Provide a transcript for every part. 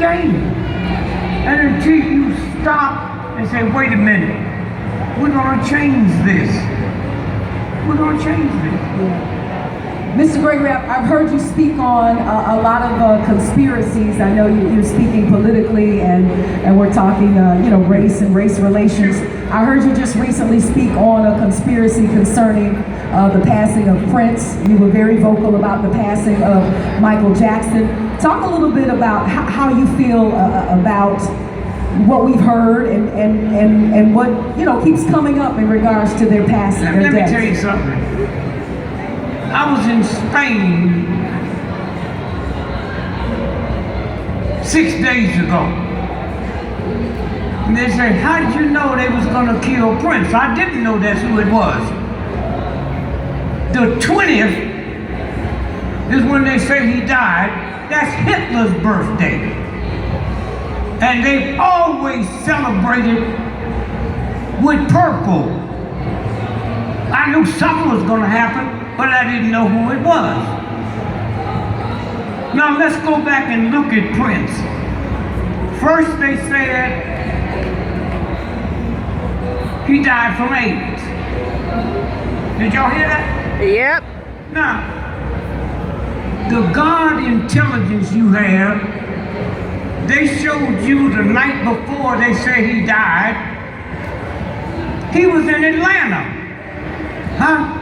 game. And until you stop and say, wait a minute, we're going to change this. We're going to change this. Yeah. Mr. Gregory, I've heard you speak on a lot of conspiracies. I know you're speaking politically, and we're talking, race and race relations. I heard you just recently speak on a conspiracy concerning the passing of Prince. You were very vocal about the passing of Michael Jackson. Talk a little bit about how you feel about what we've heard and what keeps coming up in regards to their passing. Let me tell you something. I was in Spain 6 days ago. And they said, how did you know they was going to kill Prince? I didn't know that's who it was. The 20th is when they say he died. That's Hitler's birthday. And they always celebrated with purple. I knew something was going to happen, but I didn't know who it was. Now let's go back and look at Prince. First they said he died from AIDS. Did y'all hear that? Yep. Now, the God intelligence you have, they showed you the night before they said he died, he was in Atlanta. Huh?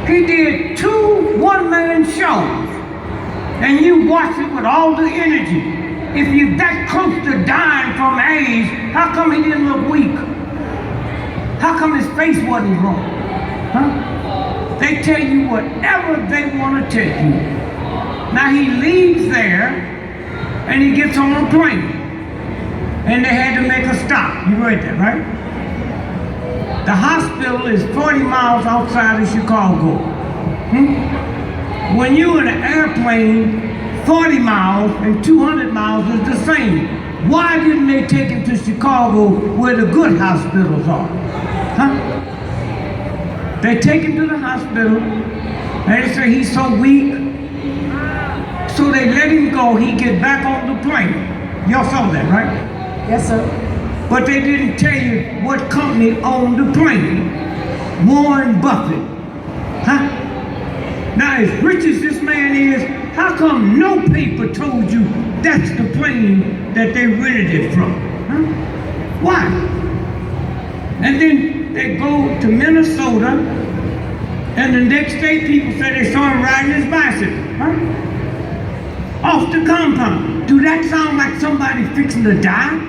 He did 2 one-man shows, and you watch it with all the energy. If you're that close to dying from AIDS, how come he didn't look weak? How come his face wasn't wrong? Huh? They tell you whatever they want to tell you. Now he leaves there, and he gets on a plane, and they had to make a stop. You read that, right? The hospital is 40 miles outside of Chicago. When you're in an airplane, 40 miles and 200 miles is the same. Why didn't they take him to Chicago where the good hospitals are? Huh? They take him to the hospital, and they say he's so weak, so they let him go. He get back on the plane. Y'all saw that, right? Yes, sir. But they didn't tell you what company owned the plane. Warren Buffett. Huh? Now, as rich as this man is, how come no paper told you that's the plane that they rented it from? Huh? Why? And then they go to Minnesota, and the next day people say they saw him riding his bicycle. Huh? Off the compound. Do that sound like somebody fixing to die?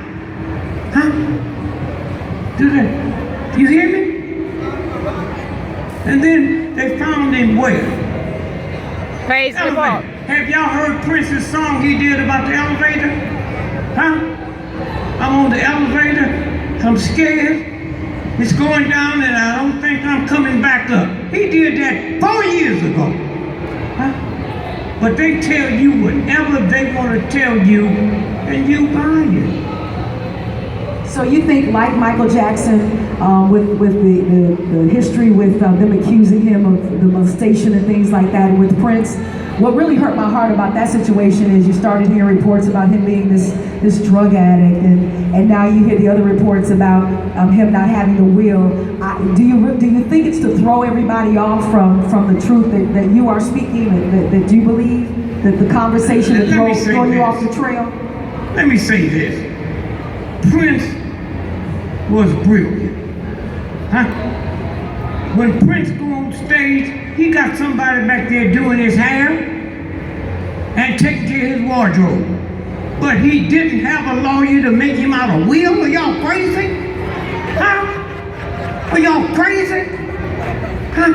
Huh? You hear me? And then they found him where? Facebook. Have y'all heard Prince's song he did about the elevator? Huh? I'm on the elevator, I'm scared, it's going down and I don't think I'm coming back up. He did that 4 years ago. Huh? But they tell you whatever they want to tell you, and you buy it. So you think, like Michael Jackson, with the history with them accusing him of the molestation and things like that with Prince, what really hurt my heart about that situation is you started hearing reports about him being this drug addict, and now you hear the other reports about him not having a will. Do you think it's to throw everybody off from the truth that you are speaking, that you believe, that the conversation that throw you off the trail? Let me say this. Prince was brilliant. Huh? When Prince go on stage, he got somebody back there doing his hair and taking care of his wardrobe. But he didn't have a lawyer to make him out a will. Are y'all crazy? Huh? Are y'all crazy? Huh?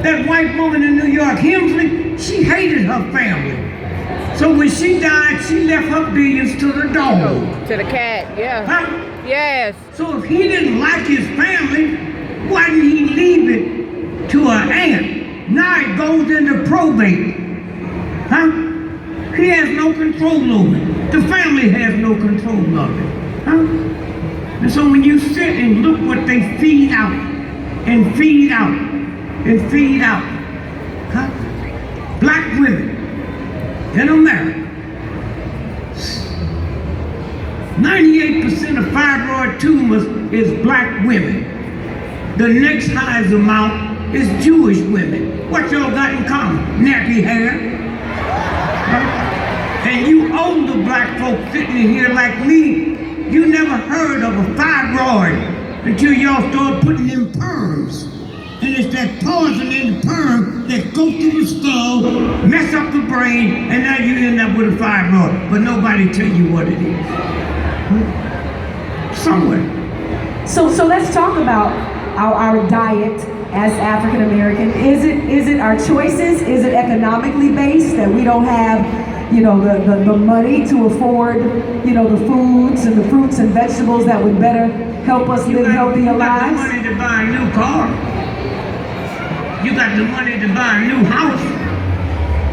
That white woman in New York, Hemsley, she hated her family. So when she died, she left her billions to the dog. To the cat, yeah. Huh? Yes. So if he didn't like his family, why didn't he leave it to an aunt? Now it goes into probate. Huh? He has no control over it. The family has no control of it. Huh? And so when you sit and look what they feed out, and feed out, and feed out, huh? Black women in America 98% of fibroid tumors is black women. The next highest amount is Jewish women. What y'all got in common? Nappy hair. Huh? And you older black folks sitting in here like me, you never heard of a fibroid until y'all started putting in perms. And it's that poison in the perm that goes through the skull, mess up the brain, and now you end up with a fibroid. But nobody tell you what it is. Somewhere. So let's talk about our diet as African American. Is it our choices? Is it economically based that we don't have, the money to afford, the foods and the fruits and vegetables that would better help us live healthier lives? You got the money to buy a new car. You got the money to buy a new house.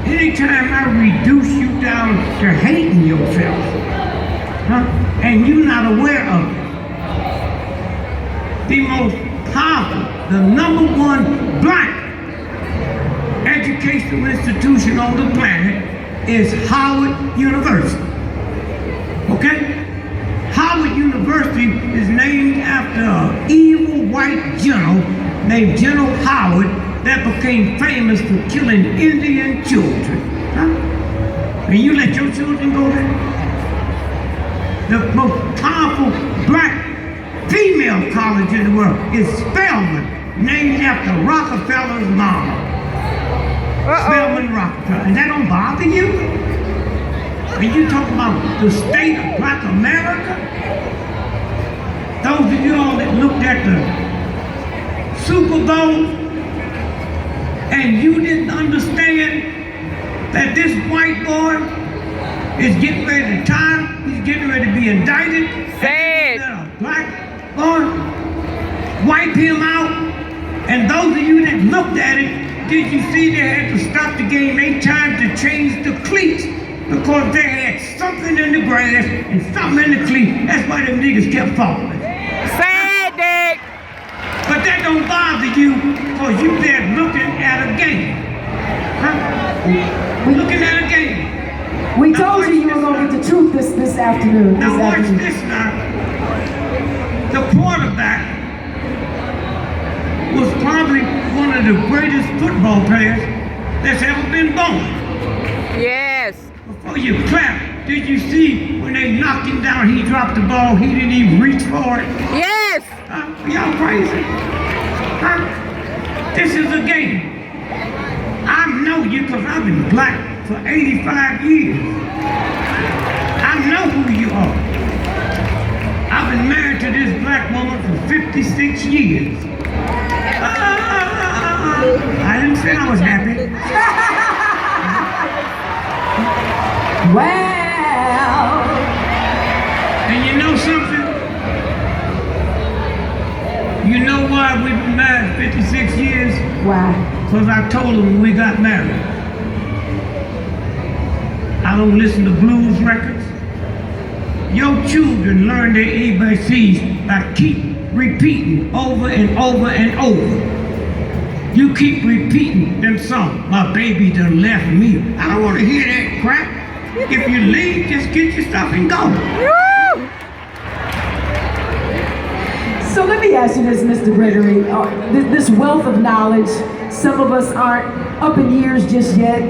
Anytime I reduce you down to hating yourself, and you're not aware of it, the most powerful, the #1 black educational institution on the planet is Howard University. Okay? Howard University is named after an evil white general named General Howard that became famous for killing Indian children. And you let your children go there? The most powerful black female college in the world is Spelman, named after Rockefeller's mama. Spelman Rockefeller. And that don't bother you? And you talk about the state of black America? Those of you all that looked at the Super Bowl and you didn't understand that this white boy is getting ready to die, he's getting ready to be indicted. Say it. A black boy, wipe him out. And those of you that looked at it, did you see they had to stop the game 8 times to change the cleats? Because they had something in the grass and something in the cleat. That's why them niggas kept falling. Say it, Dick. But that don't bother you because you there looking at a game. Looking at a game. We told you were going to get the truth this afternoon. Now watch this now. The quarterback was probably one of the greatest football players that's ever been born. Yes. Before you clap, did you see when they knocked him down, he dropped the ball, he didn't even reach for it? Yes. Y'all crazy? This is a game. I know you because I've been black for 85 years. I know who you are. I've been married to this black woman for 56 years. I didn't say I was happy. Well. And you know something? You know why we've been married 56 years? Why? Because I told him when we got married. I don't listen to blues records. Your children learn their ABCs by keep repeating over and over and over. You keep repeating them songs. My baby done left me. I don't want to hear that crap. If you leave, just get your stuff and go. So let me ask you this, Mr. Gregory. This wealth of knowledge, some of us aren't up in years just yet.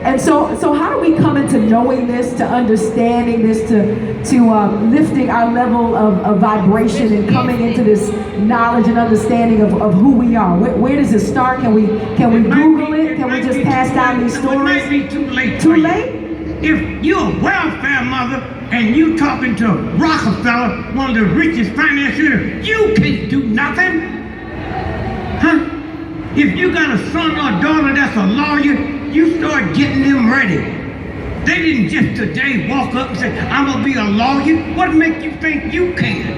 And so how do we come into knowing this, to understanding this, to lifting our level of vibration and coming into this knowledge and understanding of who we are? Where does it start? Can we Google it? Can we just pass down these stories? It might be too late. Too late? If you're a welfare mother and you talking to Rockefeller, one of the richest financiers, you can't do nothing. If you got a son or a daughter that's a lawyer, you start getting them ready. They didn't just today walk up and say, I'm gonna be a lawyer. What make you think you can?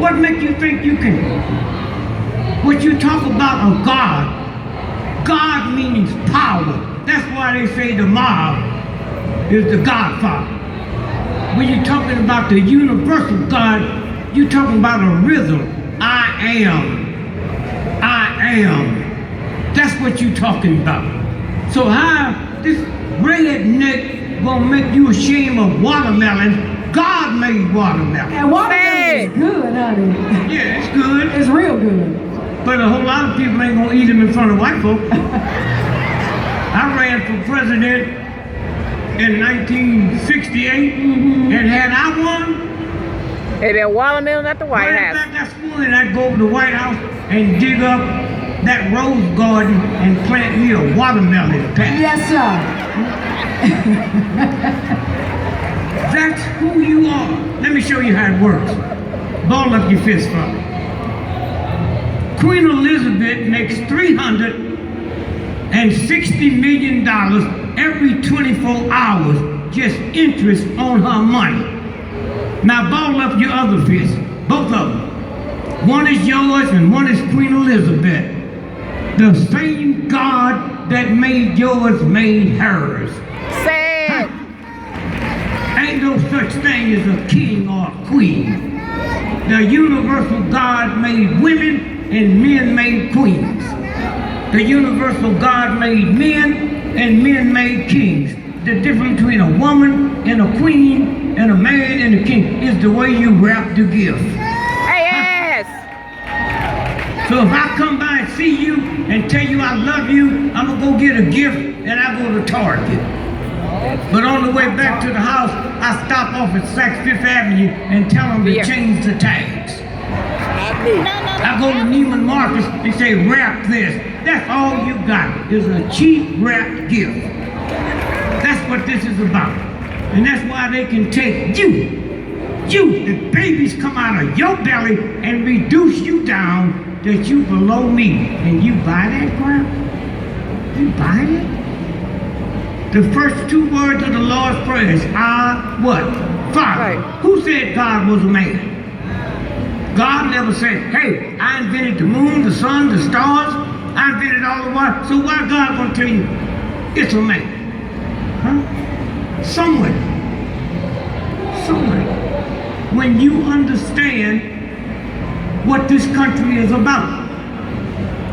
What make you think you can? What you talk about a God. God means power. That's why they say the mob is the Godfather. When you're talking about the universal God, you're talking about a rhythm. I am. That's what you're talking about. So how this redneck gonna make you ashamed of watermelon God made watermelon. And watermelon is good, honey. Yeah, it's good. It's real good. But a whole lot of people ain't gonna eat them in front of white folk. I ran for president in 1968, and had I won, It been watermelon at the White right House. back that school, and I'd go over to the White House and dig up that rose garden and plant me a watermelon patch. Yes, sir. That's who you are. Let me show you how it works. Ball up your fist for me. Queen Elizabeth makes $360 million every 24 hours just interest on her money. Now ball up your other fist, both of them. One is yours and one is Queen Elizabeth. The same God that made yours made hers. Say it. Ain't no such thing as a king or a queen. The universal God made women and men made queens. The universal God made men and men made kings. The difference between a woman and a queen and a man and a king is the way you wrap the gift. Yes. So if I come by and see you and tell you I love you, I'm gonna go get a gift and I go to Target. But on the way back to the house, I stop off at Saks Fifth Avenue and tell them to change the tags. I go to Neiman Marcus and say, wrap this. That's all you got is a cheap wrapped gift. That's what this is about. And that's why they can take you, the babies come out of your belly and reduce you down that you below me. And you buy that crap? You buy it? The first two words of the Lord's Prayer is, I what? Father. Right. Who said God was a man? God never said, hey, I invented the moon, the sun, the stars. I invented all the water. So why God gonna tell you it's a man? Huh? Somewhere. When you understand what this country is about.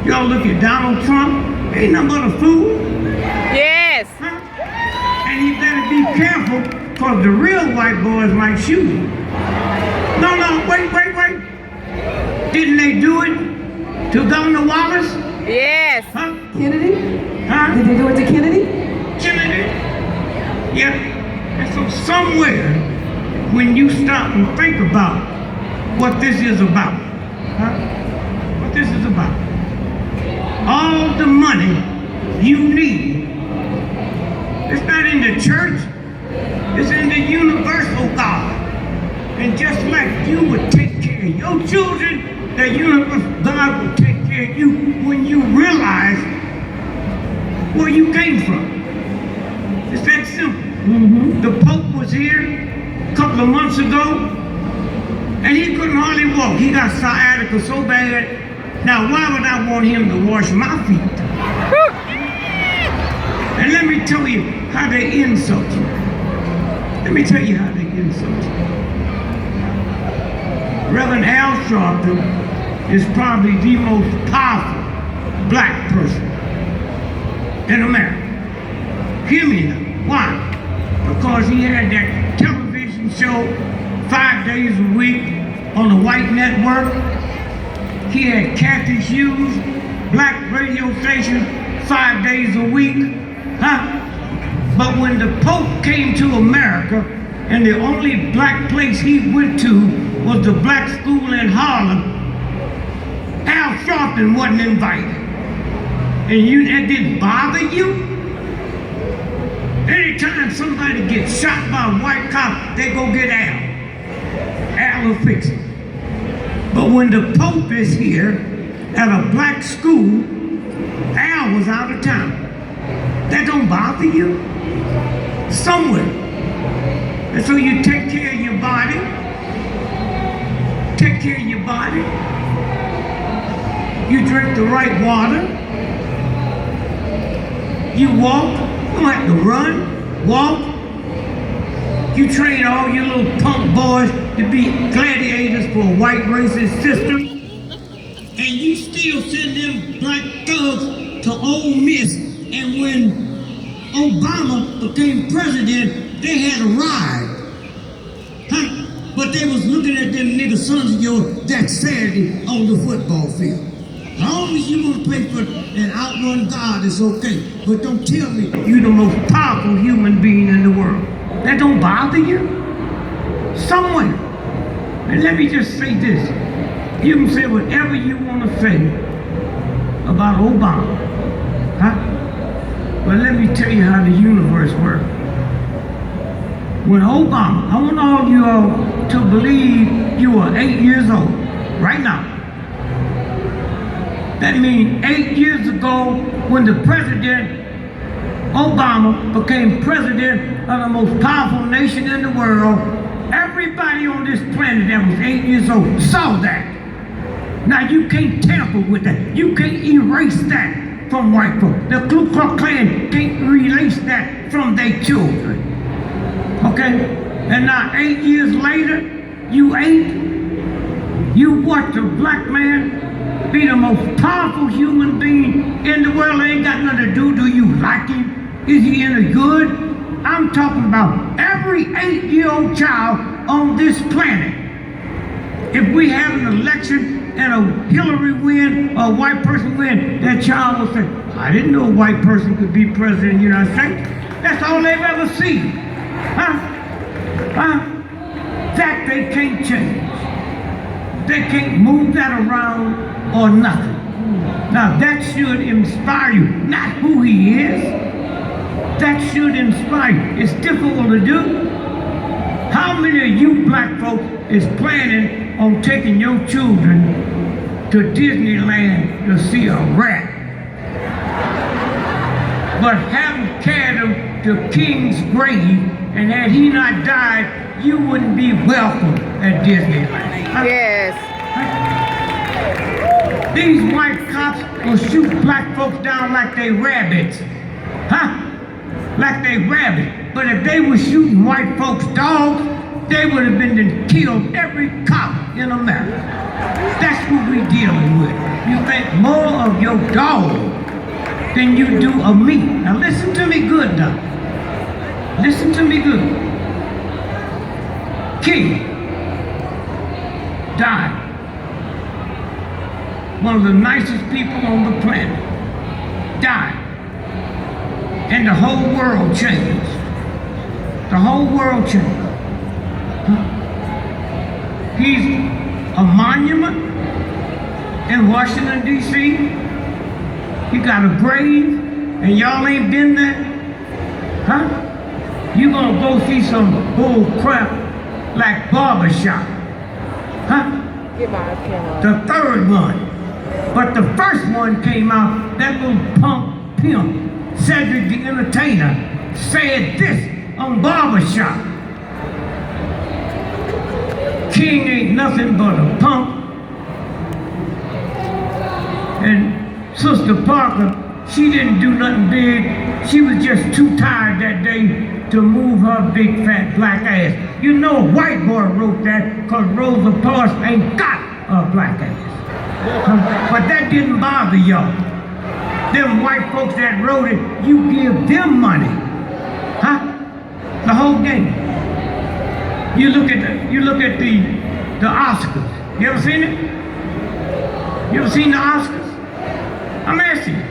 Y'all look at Donald Trump, ain't nothing but a fool. Yes. Huh? And he better be careful, because the real white boys might shoot him. No, wait. Didn't they do it to Governor Wallace? Yes. Huh? Kennedy? Huh? Did they do it to Kennedy? Kennedy. Yeah. And so somewhere, when you stop and think about what this is about, huh? What this is about, all the money you need, it's not in the church, it's in the universal God. And just like you would take care of your children, the universal God will take care of you when you realize where you came from. It's that simple. The Pope was here a couple of months ago, and he couldn't hardly walk. He got sciatica so bad. Now, why would I want him to wash my feet? And let me tell you how they insult you. Reverend Al Sharpton is probably the most powerful black person in America. Hear me now. Why? Because he had that television show 5 days a week on the white network. He had Kathy Hughes, black radio station 5 days a week. Huh? But when the Pope came to America, and the only black place he went to was the black school in Harlem, Al Sharpton wasn't invited. And that didn't bother you? Anytime somebody gets shot by a white cop, they go get Al. Al will fix it. But when the Pope is here at a black school, Al was out of town. That don't bother you? Somewhere. And so you take care of your body. Take care of your body. You drink the right water. You walk. You don't have to run. Walk. You train all your little punk boys to be gladiators for a white racist system. And you still send them black thugs to Ole Miss. And when Obama became president, they had a ride. Huh? But they was looking at them nigga sons of yours that Saturday on the football field. As long as you want to play for and outrun God, it's okay. But don't tell me you're the most powerful human being in the world. That don't bother you? Somewhere. And let me just say this. You can say whatever you want to say about Obama. Huh? But let me tell you how the universe works. When Obama, I want all you all to believe you are 8 years old right now. That means 8 years ago when the president, Obama, became president of the most powerful nation in the world, everybody on this planet that was 8 years old saw that. Now you can't tamper with that. You can't erase that from white folks. The Ku Klux Klan can't erase that from their children. Okay? And now 8 years later, you watch a black man be the most powerful human being in the world. Ain't got nothing to do. Do you like him? Is he any good? I'm talking about every 8-year-old child on this planet. If we have an election and a Hillary win or a white person win, that child will say, I didn't know a white person could be president of the United States. That's all they've ever seen. That they can't change. They can't move that around or nothing. Now that should inspire you, not who he is. That should inspire you. It's difficult to do. How many of you black folks is planning on taking your children to Disneyland to see a rat, but haven't carried them to King's grave, and had he not died, you wouldn't be welcome at Disneyland? Yes. These white cops will shoot black folks down like they rabbits. Like they rabbits. But if they were shooting white folks' dogs, they would have been killed every cop in America. That's what we're dealing with. You think more of your dog than you do of me. Now listen to me good now. Listen to me good. King died. One of the nicest people on the planet died. And the whole world changed. The whole world changed. He's a monument in Washington, D.C. He got a grave, and y'all ain't been there? You gonna go see some bull crap like Barbershop? The third one. But the first one came out, that little punk pimp, Cedric the Entertainer, said this on Barbershop. King ain't nothing but a punk. And Sister Parker, she didn't do nothing big. She was just too tired that day to move her big fat black ass. You know a white boy wrote that because Rosa Parks ain't got a black ass. But that didn't bother y'all. Them white folks that wrote it, you give them money. The whole game. You look at the Oscars. You ever seen it? You ever seen the Oscars? I'm asking you.